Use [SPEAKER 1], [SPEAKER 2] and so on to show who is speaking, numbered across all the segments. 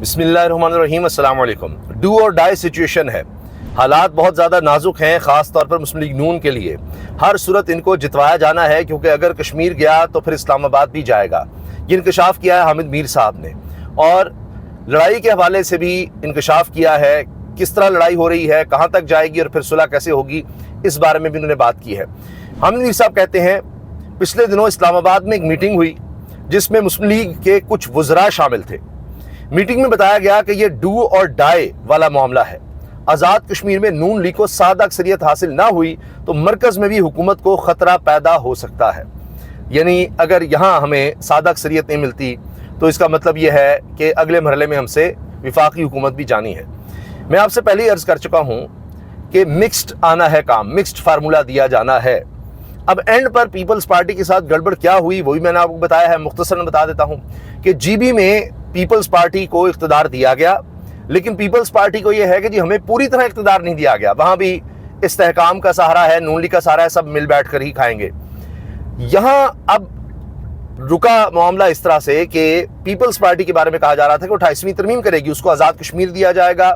[SPEAKER 1] بسم اللہ الرحمن الرحیم، السلام علیکم۔ ڈو اور ڈائی سچویشن ہے، حالات بہت زیادہ نازک ہیں، خاص طور پر مسلم لیگ نون کے لیے۔ ہر صورت ان کو جتوایا جانا ہے، کیونکہ اگر کشمیر گیا تو پھر اسلام آباد بھی جائے گا۔ یہ انکشاف کیا ہے حامد میر صاحب نے، اور لڑائی کے حوالے سے بھی انکشاف کیا ہے، کس طرح لڑائی ہو رہی ہے، کہاں تک جائے گی اور پھر صلح کیسے ہوگی، اس بارے میں بھی انہوں نے بات کی ہے۔ حامد میر صاحب کہتے ہیں پچھلے دنوں اسلام آباد میں ایک میٹنگ ہوئی جس میں مسلم لیگ کے کچھ وزراء شامل تھے۔ میٹنگ میں بتایا گیا کہ یہ ڈو اور ڈائی والا معاملہ ہے۔ آزاد کشمیر میں نون لیگ کو سادہ اکثریت حاصل نہ ہوئی تو مرکز میں بھی حکومت کو خطرہ پیدا ہو سکتا ہے۔ یعنی اگر یہاں ہمیں سادہ اکثریت نہیں ملتی تو اس کا مطلب یہ ہے کہ اگلے مرحلے میں ہم سے وفاقی حکومت بھی جانی ہے۔ میں آپ سے پہلے ہی عرض کر چکا ہوں کہ مکسڈ آنا ہے کام، مکسڈ فارمولا دیا جانا ہے۔ اب اینڈ پر پیپلز پارٹی کے ساتھ گڑبڑ کیا ہوئی وہ بھی میں نے آپ کو بتایا ہے، مختصراً بتا دیتا ہوں کہ جی بی میں پیپلز پارٹی کو اقتدار دیا گیا، لیکن پیپلز پارٹی کو یہ ہے کہ جی ہمیں پوری طرح اقتدار نہیں دیا گیا، وہاں بھی استحکام کا سہارا ہے، نون لیگ کا سہارا ہے، سب مل بیٹھ کر ہی کھائیں گے۔ یہاں اب رکا معاملہ اس طرح سے کہ پیپلز پارٹی کے بارے میں کہا جا رہا تھا کہ وہ 28ویں ترمیم کرے گی، اس کو آزاد کشمیر دیا جائے گا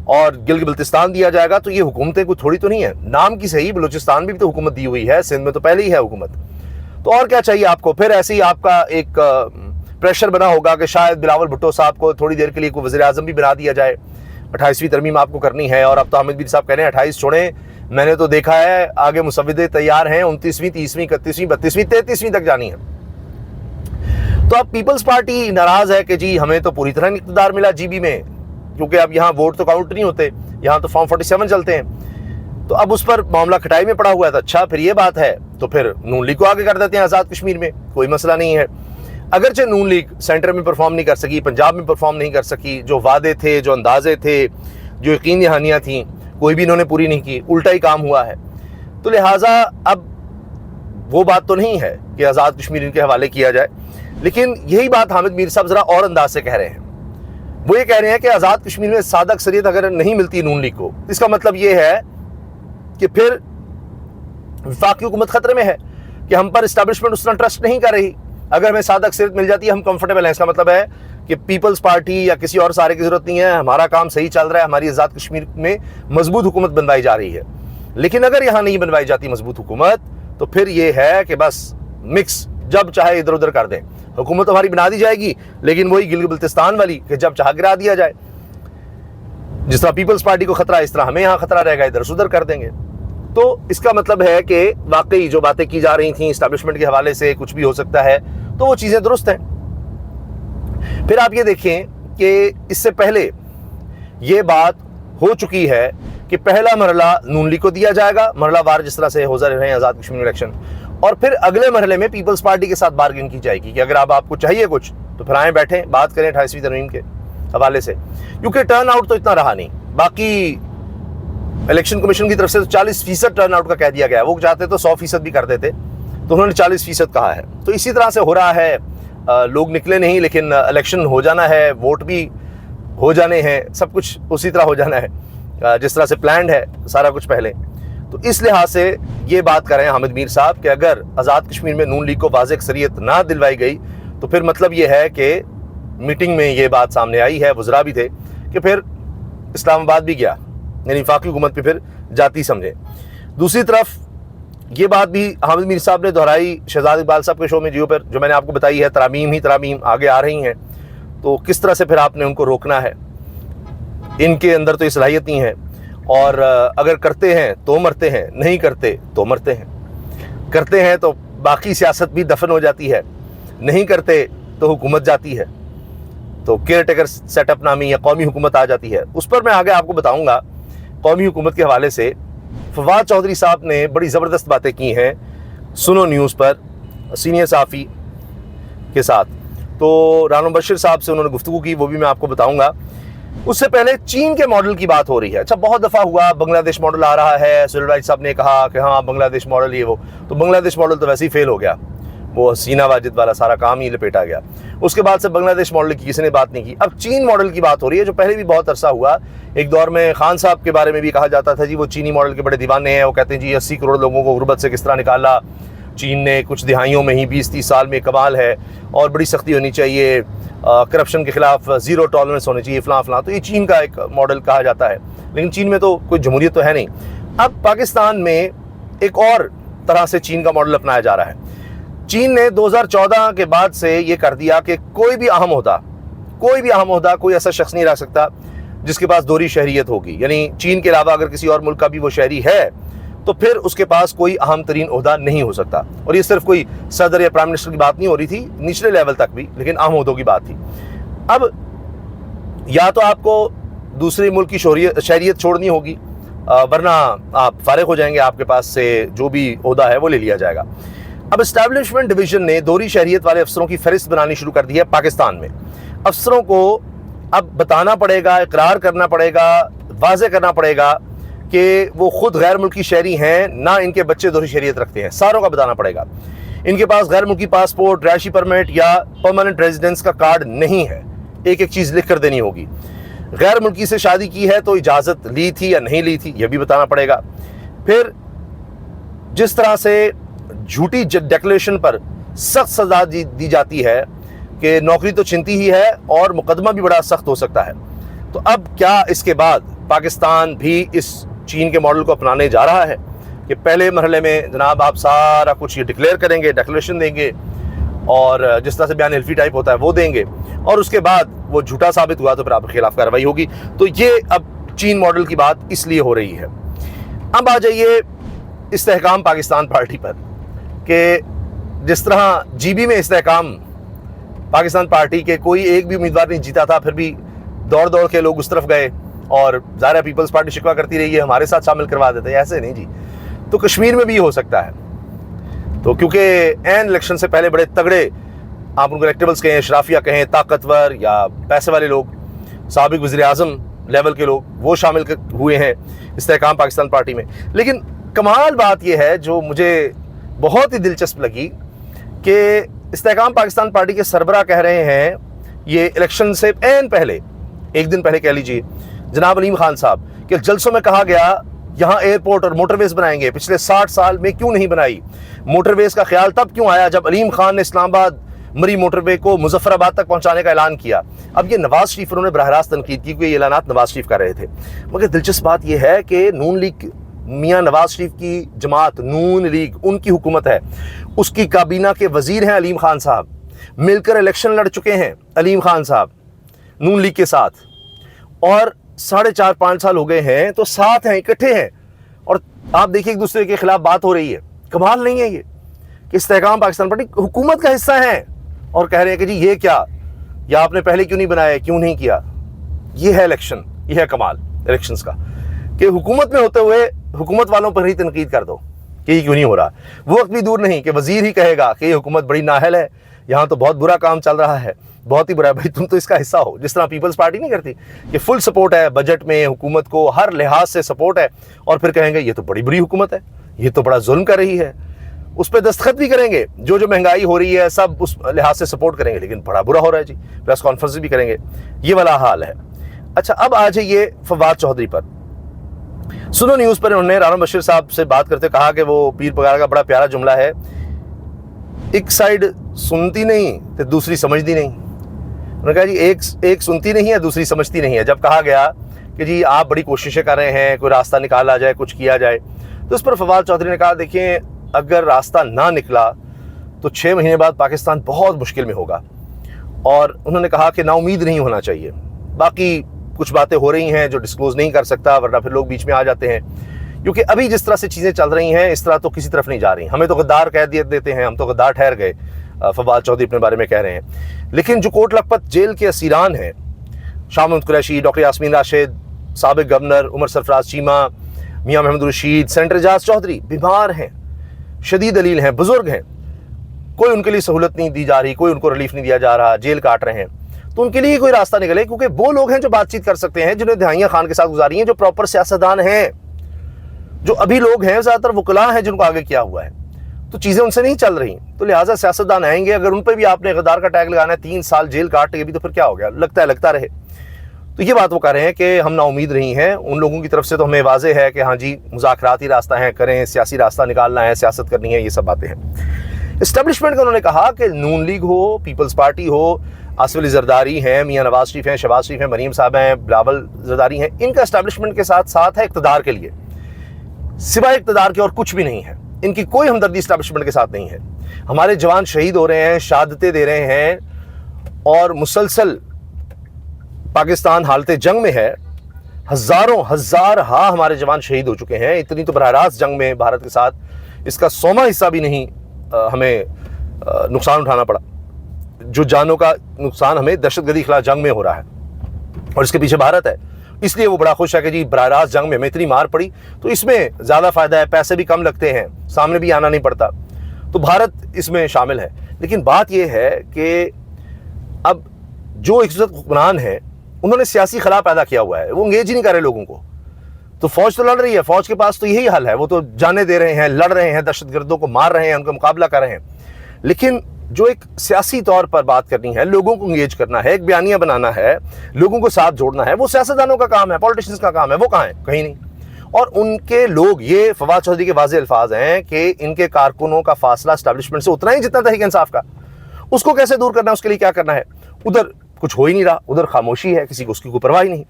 [SPEAKER 1] اور گلگت بلتستان دیا جائے گا۔ تو یہ حکومتیں کوئی تھوڑی تو نہیں ہے، نام کی صحیح، بلوچستان بھی تو حکومت دی ہوئی ہے، سندھ میں تو پہلے ہی ہے حکومت، تو اور کیا چاہیے آپ کو؟ پھر ایسے ہی آپ کا ایک پریشر بنا ہوگا کہ شاید بلاول بھٹو صاحب کو تھوڑی دیر کے لیے کوئی وزیر اعظم بھی بنا دیا جائے، 28ویں ترمیم آپ کو کرنی ہے۔ اور اب تو حامد میر صاحب کہہ رہے ہیں 28 چھوڑیں، میں نے تو دیکھا ہے آگے مسودے تیار ہیں، 29ویں 30ویں 31ویں 32ویں 33ویں تک جانی ہے۔ تو اب پیپلز پارٹی ناراض ہے کہ جی ہمیں تو پوری طرح اقتدار ملا جی بی میں، کیونکہ اب یہاں ووٹ تو کاؤنٹ نہیں ہوتے، یہاں تو فارم 47 چلتے ہیں، تو اب اس پر معاملہ کھٹائی میں پڑا ہوا ہے۔ تو اچھا پھر یہ بات ہے تو پھر نون لیگ کو آگے کر دیتے ہیں آزاد کشمیر میں، کوئی مسئلہ نہیں ہے۔ اگرچہ نون لیگ سینٹر میں پرفارم نہیں کر سکی، پنجاب میں پرفارم نہیں کر سکی، جو وعدے تھے، جو اندازے تھے، جو یقین دہانیاں تھیں، کوئی بھی انہوں نے پوری نہیں کی، الٹا ہی کام ہوا ہے۔ تو لہٰذا اب وہ بات تو نہیں ہے کہ آزاد کشمیر ان کے حوالے کیا جائے، لیکن یہی بات حامد میر صاحب ذرا اور انداز سے کہہ رہے ہیں۔ وہ یہ کہہ رہے ہیں کہ آزاد کشمیر میں سادہ اکثریت اگر نہیں ملتی نون لیگ کو، اس کا مطلب یہ ہے کہ پھر وفاقی حکومت خطرے میں ہے، کہ ہم پر اسٹیبلشمنٹ اس طرح ٹرسٹ نہیں کر رہی۔ اگر ہمیں سادہ اکثریت مل جاتی ہے ہم کمفرٹیبل ہیں، اس کا مطلب ہے کہ پیپلز پارٹی یا کسی اور سارے کی ضرورت نہیں ہے، ہمارا کام صحیح چل رہا ہے، ہماری آزاد کشمیر میں مضبوط حکومت بنوائی جا رہی ہے۔ لیکن اگر یہاں نہیں بنوائی جاتی مضبوط حکومت تو پھر یہ ہے کہ بس مکس، جب چاہے ادھر ادھر کر دیں، حکومت ہماری بنا دی جائے گی لیکن وہی گلگت بلتستان والی کہ جب چاہ گرا دیا جائے، جس طرح پیپلز پارٹی کو خطرہ ہے اس طرح ہمیں یہاں خطرہ رہے گا، ادھر سے ادھر کر دیں گے۔ تو اس کا مطلب ہے کہ واقعی جو باتیں کی جا رہی تھیں اسٹیبلشمنٹ کے حوالے سے کچھ بھی ہو سکتا ہے، تو وہ چیزیں درست ہیں۔ پھر آپ یہ دیکھیں کہ اس سے پہلے یہ بات ہو چکی ہے کہ پہلا مرحلہ نون لیگ کو دیا جائے گا، مرحلہ وار جس طرح سے ہو رہے ہیں آزاد کشمیر الیکشن، اور پھر اگلے مرحلے میں پیپلز پارٹی کے ساتھ بارگین کی جائے گی کہ اگر آپ کو چاہیے کچھ تو پھر آئیں بیٹھیں بات کریں 28ویں ترمیم کے حوالے سے، کیونکہ ٹرن آؤٹ تو اتنا رہا نہیں۔ باقی الیکشن کمیشن کی طرف سے تو 40% ٹرن آؤٹ کا کہہ دیا گیا ہے، وہ چاہتے تو 100% بھی کر دیتے، تو انہوں نے 40% کہا ہے۔ تو اسی طرح سے ہو رہا ہے، لوگ نکلے نہیں لیکن الیکشن ہو جانا ہے، ووٹ بھی ہو جانے ہیں، سب کچھ اسی طرح ہو جانا ہے جس طرح سے پلانڈ ہے سارا کچھ پہلے۔ تو اس لحاظ سے یہ بات کر رہے ہیں حامد میر صاحب کہ اگر آزاد کشمیر میں نون لیگ کو واضح اکثریت نہ دلوائی گئی تو پھر مطلب یہ ہے کہ میٹنگ میں یہ بات سامنے آئی ہے، وزراء بھی تھے، کہ پھر اسلام آباد بھی گیا، یعنی وفاقی حکومت پہ پھر جاتی سمجھے۔ دوسری طرف یہ بات بھی حامد میر صاحب نے دہرائی شہزاد اقبال صاحب کے شو میں جیو پر، جو میں نے آپ کو بتائی ہے، ترامیم ہی ترامیم آگے آ رہی ہیں، تو کس طرح سے پھر آپ نے ان کو روکنا ہے، ان کے اندر تو یہ صلاحیت نہیں ہے، اور اگر کرتے ہیں تو مرتے ہیں، نہیں کرتے تو مرتے ہیں، کرتے ہیں تو باقی سیاست بھی دفن ہو جاتی ہے، نہیں کرتے تو حکومت جاتی ہے، تو کیئر ٹیکر سیٹ اپ نامی یا قومی حکومت آ جاتی ہے۔ اس پر میں آگے آپ کو بتاؤں گا۔ قومی حکومت کے حوالے سے فواد چودھری صاحب نے بڑی زبردست باتیں کی ہیں سنو نیوز پر سینئر صحافی کے ساتھ، تو رانا بشیر صاحب سے انہوں نے گفتگو کی، وہ بھی میں آپ کو بتاؤں گا۔ اس سے پہلے چین کے ماڈل کی بات ہو رہی ہے۔ اچھا بہت دفعہ ہوا بنگلہ دیش ماڈل آ رہا ہے، سہیل راج صاحب نے کہا کہ ہاں بنگلہ دیش ماڈل یہ وہ، تو بنگلہ دیش ماڈل تو ویسے ہی فیل ہو گیا، وہ حسینہ واجد والا سارا کام ہی لپیٹا گیا۔ اس کے بعد سے بنگلہ دیش ماڈل کی کسی نے بات نہیں کی۔ اب چین ماڈل کی بات ہو رہی ہے، جو پہلے بھی بہت عرصہ ہوا۔ ایک دور میں خان صاحب کے بارے میں بھی کہا جاتا تھا جی وہ چینی ماڈل کے بڑے دیوانے ہیں، وہ کہتے ہیں جی 80 کروڑ لوگوں کو غربت سے کس طرح نکالا چین نے کچھ دہائیوں میں ہی، 20-30 سال میں، کمال ہے، اور بڑی سختی ہونی چاہیے، کرپشن کے خلاف زیرو ٹالرنس ہونی چاہیے، فلاں فلاں. تو یہ چین کا ایک ماڈل کہا جاتا ہے، لیکن چین میں تو کوئی جمہوریت تو ہے نہیں. اب پاکستان میں ایک اور طرح سے چین کا ماڈل اپنایا جا رہا ہے. چین نے 2014 کے بعد سے یہ کر دیا کہ کوئی بھی اہم عہدہ کوئی ایسا شخص نہیں رکھ سکتا جس کے پاس دوہری شہریت ہوگی. یعنی چین کے علاوہ اگر کسی اور ملک کا بھی وہ شہری ہے تو پھر اس کے پاس کوئی اہم ترین عہدہ نہیں ہو سکتا. اور یہ صرف کوئی صدر یا پرائم منسٹر کی بات نہیں ہو رہی تھی، نچلے لیول تک بھی، لیکن اہم عہدوں کی بات تھی. اب یا تو آپ کو دوسرے ملک کی شہریت چھوڑنی ہوگی، ورنہ آپ فارغ ہو جائیں گے، آپ کے پاس سے جو بھی عہدہ ہے وہ لے لیا جائے گا. اب اسٹیبلشمنٹ ڈویژن نے دوہری شہریت والے افسروں کی فہرست بنانی شروع کر دی ہے پاکستان میں. افسروں کو اب بتانا پڑے گا، اقرار کرنا پڑے گا، واضح کرنا پڑے گا کہ وہ خود غیر ملکی شہری ہیں، نہ ان کے بچے دوہری شہریت رکھتے ہیں. ساروں کا بتانا پڑے گا. ان کے پاس غیر ملکی پاسپورٹ، رہائشی پرمٹ یا پرماننٹ ریزیڈنس کا کارڈ نہیں ہے. ایک ایک چیز لکھ کر دینی ہوگی. غیر ملکی سے شادی کی ہے تو اجازت لی تھی یا نہیں لی تھی، یہ بھی بتانا پڑے گا. پھر جس طرح سے جھوٹی ڈیکلیریشن پر سخت سزا دی جاتی ہے کہ نوکری تو چھنتی ہی ہے اور مقدمہ بھی بڑا سخت ہو سکتا ہے. تو اب کیا اس کے بعد پاکستان بھی اس چین کے ماڈل کو اپنانے جا رہا ہے کہ پہلے مرحلے میں جناب آپ سارا کچھ یہ ڈکلیئر کریں گے، ڈیکلیریشن دیں گے، اور جس طرح سے بیان حلفی ٹائپ ہوتا ہے وہ دیں گے، اور اس کے بعد وہ جھوٹا ثابت ہوا تو پھر آپ کے خلاف کارروائی ہوگی. تو یہ اب چین ماڈل کی بات اس لیے ہو رہی ہے. اب آ جائیے استحکام پاکستان پارٹی پر کہ جس طرح جی بی میں استحکام پاکستان پارٹی کے کوئی ایک بھی امیدوار نہیں جیتا تھا، پھر بھی دوڑ کے لوگ اس طرف گئے اور ظاہر پیپلز پارٹی شکوہ کرتی رہی ہے ہمارے ساتھ شامل کروا دیتے ہیں. ایسے نہیں جی. تو کشمیر میں بھی ہو سکتا ہے. تو کیونکہ این الیکشن سے پہلے بڑے تگڑے، آپ ان کو الیکٹیبلز کہیں، اشرافیہ کہیں، طاقتور یا پیسے والے لوگ، سابق وزیر اعظم لیول کے لوگ، وہ شامل ہوئے ہیں استحکام پاکستان پارٹی میں. لیکن کمال بات یہ ہے جو مجھے بہت ہی دلچسپ لگی کہ استحکام پاکستان پارٹی کے سربراہ کہہ رہے ہیں یہ الیکشن سے این پہلے، ایک دن پہلے کہہ لیجئے، جناب علیم خان صاحب، کہ جلسوں میں کہا گیا یہاں ایئرپورٹ اور موٹر ویز بنائیں گے. پچھلے 60 سال میں کیوں نہیں بنائی؟ موٹر ویز کا خیال تب کیوں آیا جب علیم خان نے اسلام آباد مری موٹر وے کو مظفر آباد تک پہنچانے کا اعلان کیا؟ اب یہ نواز شریف انہوں نے براہ راست تنقید کی کہ یہ اعلانات نواز شریف کر رہے تھے. مگر دلچسپ بات یہ ہے کہ نون لیگ، میاں نواز شریف کی جماعت نون لیگ، ان کی حکومت ہے، اس کی کابینہ کے وزیر ہیں علیم خان صاحب، مل کر الیکشن لڑ چکے ہیں علیم خان صاحب نون لیگ کے ساتھ، اور 4.5 سال ہو گئے ہیں تو ساتھ ہیں، اکٹھے ہیں، اور آپ دیکھیے ایک دوسرے کے خلاف بات ہو رہی ہے. کمال نہیں ہے یہ کہ استحکام پاکستان پارٹی حکومت کا حصہ ہیں اور کہہ رہے ہیں کہ جی یہ کیا، یا آپ نے پہلے کیوں نہیں بنایا، کیوں نہیں کیا؟ یہ ہے الیکشن، یہ ہے کمال الیکشنز کا کہ حکومت میں ہوتے ہوئے حکومت والوں پر ہی تنقید کر دو کہ یہ کیوں نہیں ہو رہا. وہ وقت بھی دور نہیں کہ وزیر ہی کہے گا کہ یہ حکومت بڑی نااہل ہے، یہاں تو بہت برا کام چل رہا ہے، بہت ہی برا ہے. بھائی تم تو اس کا حصہ ہو. جس طرح پیپلز پارٹی نہیں کرتی کہ فل سپورٹ ہے بجٹ میں، حکومت کو ہر لحاظ سے سپورٹ ہے، اور پھر کہیں گے یہ تو بڑی بری حکومت ہے، یہ تو بڑا ظلم کر رہی ہے، اس پہ دستخط بھی کریں گے، جو مہنگائی ہو رہی ہے سب اس لحاظ سے سپورٹ کریں گے، لیکن بڑا برا ہو رہا ہے جی، پریس کانفرنس بھی کریں گے. یہ والا حال ہے. اچھا اب آ جائیے فواد چودھری پر. سنو نیوز پر انہوں نے رانا بشیر صاحب سے بات کرتے کہا کہ وہ پیر پگار کا بڑا پیارا جملہ ہے، ایک سائیڈ سنتی نہیں تو دوسری سمجھتی نہیں. انہوں نے کہا جی ایک سنتی نہیں ہے، دوسری سمجھتی نہیں ہے. جب کہا گیا کہ جی آپ بڑی کوششیں کر رہے ہیں، کوئی راستہ نکالا جائے، کچھ کیا جائے، تو اس پر فواد چودھری نے کہا دیکھیں اگر راستہ نہ نکلا تو 6 مہینے بعد پاکستان بہت مشکل میں ہوگا. اور انہوں نے کہا کہ نا امید نہیں ہونا چاہیے. باقی کچھ باتیں ہو رہی ہیں جو ڈسکلوز نہیں کر سکتا، ورنہ پھر لوگ بیچ میں آ جاتے ہیں، کیونکہ ابھی جس طرح سے چیزیں چل رہی ہیں اس طرح تو کسی طرف نہیں جا رہی. ہمیں تو غدار کہہ دیتے ہیں، ہم تو غدار ٹھہر گئے، فواد چودھری اپنے بارے میں کہہ رہے ہیں. لیکن جو کوٹ لکھپت جیل کے اسیران ہیں، شاہ محمود قریشی، ڈاکٹر یاسمین راشد، سابق گورنر عمر سرفراز چیمہ، میاں محمد رشید، سینٹر اعجاز چودھری، بیمار ہیں، شدید علیل ہیں، بزرگ ہیں، کوئی ان کے لیے سہولت نہیں دی جا رہی، کوئی ان کو ریلیف نہیں دیا جا رہا، جیل کاٹ رہے ہیں. تو ان کے لیے کوئی راستہ نکلے، کیونکہ وہ لوگ ہیں جو بات چیت کر سکتے ہیں، جنہیں دہائیاں خان کے ساتھ گزاری ہیں، جو پراپر سیاستدان ہیں. جو ابھی لوگ ہیں زیادہ تر وکلاء ہیں جن کو آگے کیا ہوا ہے، تو چیزیں ان سے نہیں چل رہی. تو لہٰذا سیاستدان آئیں گے، اگر ان پہ بھی آپ نے غدار کا ٹیگ لگانا ہے، 3 سال جیل کاٹ گئی بھی، تو پھر کیا ہو گیا، لگتا رہے. تو یہ بات وہ کہہ رہے ہیں کہ ہم نا امید نہیں ہیں. ان لوگوں کی طرف سے تو ہمیں واضح ہے کہ ہاں جی مذاکراتی راستہ ہے، کریں، سیاسی راستہ نکالنا ہے، سیاست کرنی ہے، یہ سب باتیں ہیں. اسٹیبلشمنٹ کا انہوں نے کہا کہ نون لیگ ہو، پیپلز پارٹی ہو، آصف علی زرداری ہیں، میاں نواز شریف ہیں، شہباز شریف ہیں، مریم صاحب ہیں، بلاول زرداری ہیں، ان کا اسٹیبلشمنٹ کے ساتھ ساتھ ہے اقتدار کے لیے، سوائے اقتدار کے اور کچھ بھی نہیں ہے، ان کی کوئی ہمدردی اسٹیبلشمنٹ کے ساتھ نہیں ہے۔ ہمارے جوان شہید ہو رہے ہیں، شہادتیں دے رہے ہیں، اور مسلسل پاکستان حالت جنگ میں ہے، ہزارہا ہمارے جوان شہید ہو چکے ہیں، اتنی تو براہ راست جنگ میں بھارت کے ساتھ اس کا 100واں حصہ بھی نہیں ہمیں نقصان اٹھانا پڑا، جو جانوں کا نقصان ہمیں دہشت گردی خلاف جنگ میں ہو رہا ہے، اور اس کے پیچھے بھارت ہے۔ اس لیے وہ بڑا خوش ہے کہ جی براہ راست جنگ میں ہمیں اتنی مار پڑی تو اس میں زیادہ فائدہ ہے، پیسے بھی کم لگتے ہیں، سامنے بھی آنا نہیں پڑتا، تو بھارت اس میں شامل ہے۔ لیکن بات یہ ہے کہ اب جو حکمران ہیں انہوں نے سیاسی خلا پیدا کیا ہوا ہے، وہ انگیج ہی نہیں کر رہے لوگوں کو، تو فوج تو لڑ رہی ہے، فوج کے پاس تو یہی حل ہے، وہ تو جانے دے رہے ہیں، لڑ رہے ہیں، دہشت گردوں کو مار رہے ہیں، ان کا مقابلہ کر رہے ہیں، لیکن جو ایک سیاسی طور پر بات کرنی ہے، لوگوں کو انگیج کرنا ہے، ایک بیانیہ بنانا ہے، لوگوں کو ساتھ جوڑنا ہے، وہ سیاستدانوں کا کام ہے، پولیٹیشنز کا کام ہے، وہ کہاں ہیں؟ کہیں نہیں۔ اور ان کے لوگ، یہ فواد چودھری کے واضح الفاظ ہیں کہ ان کے کارکنوں کا فاصلہ اسٹیبلشمنٹ سے اتنا ہی جتنا تحریک انصاف کا، اس کو کیسے دور کرنا ہے، اس کے لیے کیا کرنا ہے؟ ادھر کچھ ہو ہی نہیں رہا، ادھر خاموشی ہے، کسی کو اس کی کوئی پرواہ ہی نہیں،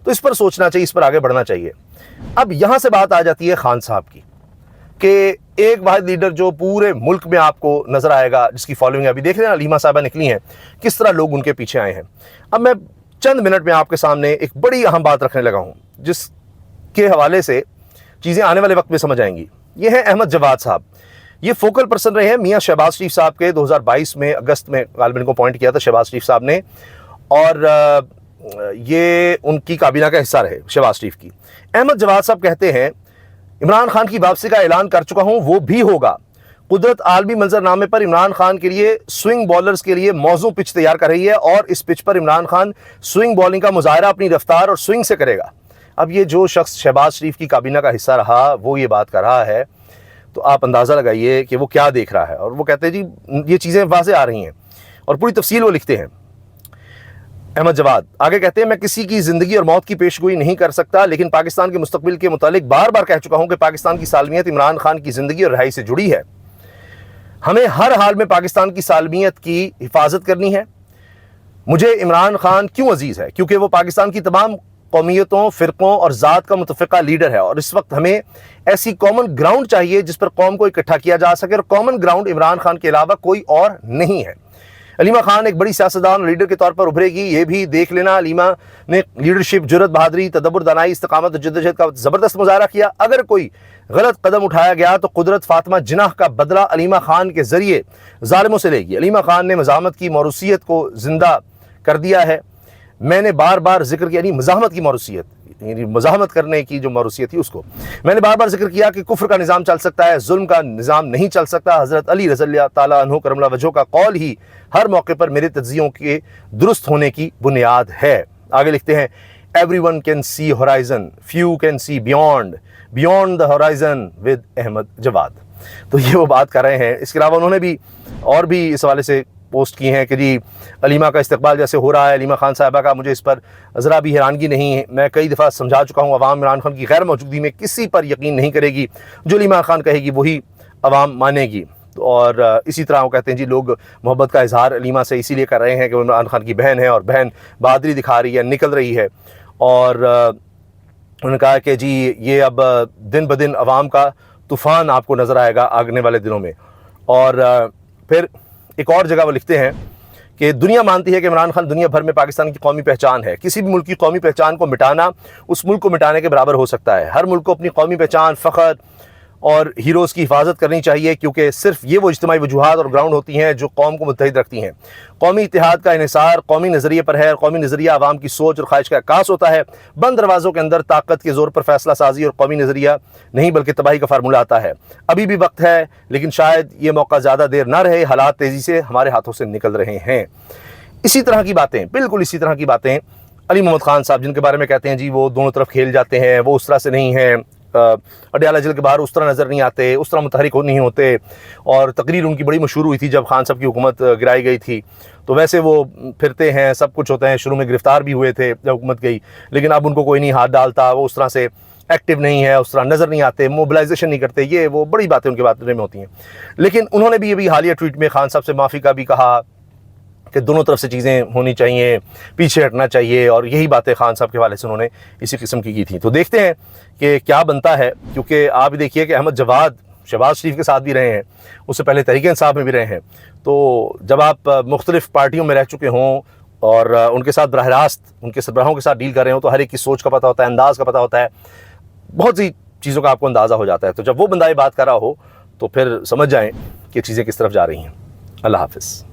[SPEAKER 1] تو اس پر سوچنا چاہیے، اس پر آگے بڑھنا چاہیے۔ اب یہاں سے بات آ جاتی ہے خان صاحب کی، کہ ایک واحد لیڈر جو پورے ملک میں آپ کو نظر آئے گا، جس کی فالوئنگ ابھی دیکھ رہے ہیں، علیمہ صاحبہ نکلی ہیں، کس طرح لوگ ان کے پیچھے آئے ہیں۔ اب میں چند منٹ میں آپ کے سامنے ایک بڑی اہم بات رکھنے لگا ہوں، جس کے حوالے سے چیزیں آنے والے وقت میں سمجھ آئیں گی۔ یہ ہے احمد جواد صاحب، یہ فوکل پرسن رہے ہیں میاں شہباز شریف صاحب کے، 2022 میں اگست میں غالباً کو اپوائنٹ کیا تھا شہباز شریف صاحب نے، اور یہ ان کی کابینہ کا حصہ رہے شہباز شریف کی۔ احمد جواد صاحب کہتے ہیں عمران خان کی واپسی کا اعلان کر چکا ہوں، وہ بھی ہوگا۔ قدرت عالمی منظرنامے پر عمران خان کے لیے سوئنگ بالرز کے لیے موزوں پچ تیار کر رہی ہے، اور اس پچ پر عمران خان سوئنگ بالنگ کا مظاہرہ اپنی رفتار اور سوئنگ سے کرے گا۔ اب یہ جو شخص شہباز شریف کی کابینہ کا حصہ رہا وہ یہ بات کر رہا ہے، تو آپ اندازہ لگائیے کہ وہ کیا دیکھ رہا ہے۔ اور وہ کہتے ہیں جی یہ چیزیں واضح آ رہی ہیں، اور پوری تفصیل وہ لکھتے ہیں۔ احمد جواد آگے کہتے ہیں میں کسی کی زندگی اور موت کی پیشگوئی نہیں کر سکتا، لیکن پاکستان کے مستقبل کے متعلق بار بار کہہ چکا ہوں کہ پاکستان کی سالمیت عمران خان کی زندگی اور رہائی سے جڑی ہے۔ ہمیں ہر حال میں پاکستان کی سالمیت کی حفاظت کرنی ہے۔ مجھے عمران خان کیوں عزیز ہے؟ کیونکہ وہ پاکستان کی تمام قومیتوں، فرقوں اور ذات کا متفقہ لیڈر ہے، اور اس وقت ہمیں ایسی کامن گراؤنڈ چاہیے جس پر قوم کو اکٹھا کیا جا سکے، اور کامن گراؤنڈ عمران خان کے علاوہ کوئی اور نہیں ہے۔ علیمہ خان ایک بڑی سیاستدان اور لیڈر کے طور پر ابھرے گی، یہ بھی دیکھ لینا۔ علیمہ نے لیڈرشپ، جرت، بہادری، تدبر، دانائی، استقامت اور جدوجہد کا زبردست مظاہرہ کیا۔ اگر کوئی غلط قدم اٹھایا گیا تو قدرت فاطمہ جناح کا بدلہ علیمہ خان کے ذریعے ظالموں سے لے گی۔ علیمہ خان نے مزاحمت کی موروثیت کو زندہ کر دیا ہے۔ میں نے بار بار ذکر کیا، یعنی مزاحمت کی موروثیت، یعنی مزاحمت کرنے کی جو موروثیت تھی اس کو میں نے بار بار ذکر کیا کہ کفر کا نظام چل سکتا ہے، ظلم کا نظام نہیں چل سکتا۔ حضرت علی رضی اللہ تعالیٰ عنہ کرم اللہ وجہہ کا قول ہی ہر موقع پر میرے تجزیوں کے درست ہونے کی بنیاد ہے۔ آگے لکھتے ہیں everyone can see horizon, few can see beyond the horizon with Ahmad جواد۔ تو یہ وہ بات کر رہے ہیں۔ اس کے علاوہ انہوں نے بھی اور بھی اس حوالے سے پوسٹ کی ہیں کہ جی علیمہ کا استقبال جیسے ہو رہا ہے، علیمہ خان صاحبہ کا، مجھے اس پر ذرا بھی حیرانگی نہیں ہے۔ میں کئی دفعہ سمجھا چکا ہوں، عوام عمران خان کی غیر موجودگی میں کسی پر یقین نہیں کرے گی، جو علیمہ خان کہے گی وہی عوام مانے گی۔ اور اسی طرح وہ کہتے ہیں جی لوگ محبت کا اظہار علیمہ سے اسی لیے کر رہے ہیں کہ وہ عمران خان کی بہن ہے، اور بہن بہادری دکھا رہی ہے، نکل رہی ہے۔ اور انہوں نے کہا کہ جی یہ اب دن بدن عوام کا طوفان آپ کو نظر آئے گا آگنے والے دنوں میں۔ اور پھر ایک اور جگہ وہ لکھتے ہیں کہ دنیا مانتی ہے کہ عمران خان دنیا بھر میں پاکستان کی قومی پہچان ہے۔ کسی بھی ملک کی قومی پہچان کو مٹانا اس ملک کو مٹانے کے برابر ہو سکتا ہے۔ ہر ملک کو اپنی قومی پہچان، فخر اور ہیروز کی حفاظت کرنی چاہیے، کیونکہ صرف یہ وہ اجتماعی وجوہات اور گراؤنڈ ہوتی ہیں جو قوم کو متحد رکھتی ہیں۔ قومی اتحاد کا انحصار قومی نظریے پر ہے، اور قومی نظریہ عوام کی سوچ اور خواہش کا عکاس ہوتا ہے۔ بند دروازوں کے اندر طاقت کے زور پر فیصلہ سازی اور قومی نظریہ نہیں بلکہ تباہی کا فارمولہ آتا ہے۔ ابھی بھی وقت ہے، لیکن شاید یہ موقع زیادہ دیر نہ رہے، حالات تیزی سے ہمارے ہاتھوں سے نکل رہے ہیں۔ اسی طرح کی باتیں، بالکل اسی طرح کی باتیں علی محمد خان صاحب، جن کے بارے میں کہتے ہیں جی وہ دونوں طرف کھیل جاتے ہیں، وہ اس طرح سے نہیں ہیں، اڈیالہ جیل کے باہر اس طرح نظر نہیں آتے، اس طرح متحرک نہیں ہوتے۔ اور تقریر ان کی بڑی مشہور ہوئی تھی جب خان صاحب کی حکومت گرائی گئی تھی، تو ویسے وہ پھرتے ہیں، سب کچھ ہوتے ہیں، شروع میں گرفتار بھی ہوئے تھے جب حکومت گئی، لیکن اب ان کو کوئی نہیں ہاتھ ڈالتا، وہ اس طرح سے ایکٹیو نہیں ہے، اس طرح نظر نہیں آتے، موبلائزیشن نہیں کرتے، یہ وہ بڑی باتیں ان کے بارے میں ہوتی ہیں۔ لیکن انہوں نے بھی یہ بھی حالیہ ٹویٹ میں خان صاحب سے معافی کا بھی کہا کہ دونوں طرف سے چیزیں ہونی چاہیے، پیچھے ہٹنا چاہیے، اور یہی باتیں خان صاحب کے حوالے سے انہوں نے اسی قسم کی تھیں. تو دیکھتے ہیں کہ کیا بنتا ہے، کیونکہ آپ بھی دیکھیے کہ احمد جواد شہباز شریف کے ساتھ بھی رہے ہیں، اس سے پہلے تحریک انصاف میں بھی رہے ہیں. تو جب آپ مختلف پارٹیوں میں رہ چکے ہوں اور ان کے ساتھ براہ راست ان کے سربراہوں کے ساتھ ڈیل کر رہے ہوں، تو ہر ایک کی سوچ کا پتہ ہوتا ہے، انداز کا پتہ ہوتا ہے، بہت سی چیزوں کا آپ کو اندازہ ہو جاتا ہے. تو جب وہ بندہ یہ بات کر رہا ہو تو پھر سمجھ جائیں کہ چیزیں کس طرف جا رہی ہیں. اللہ حافظ.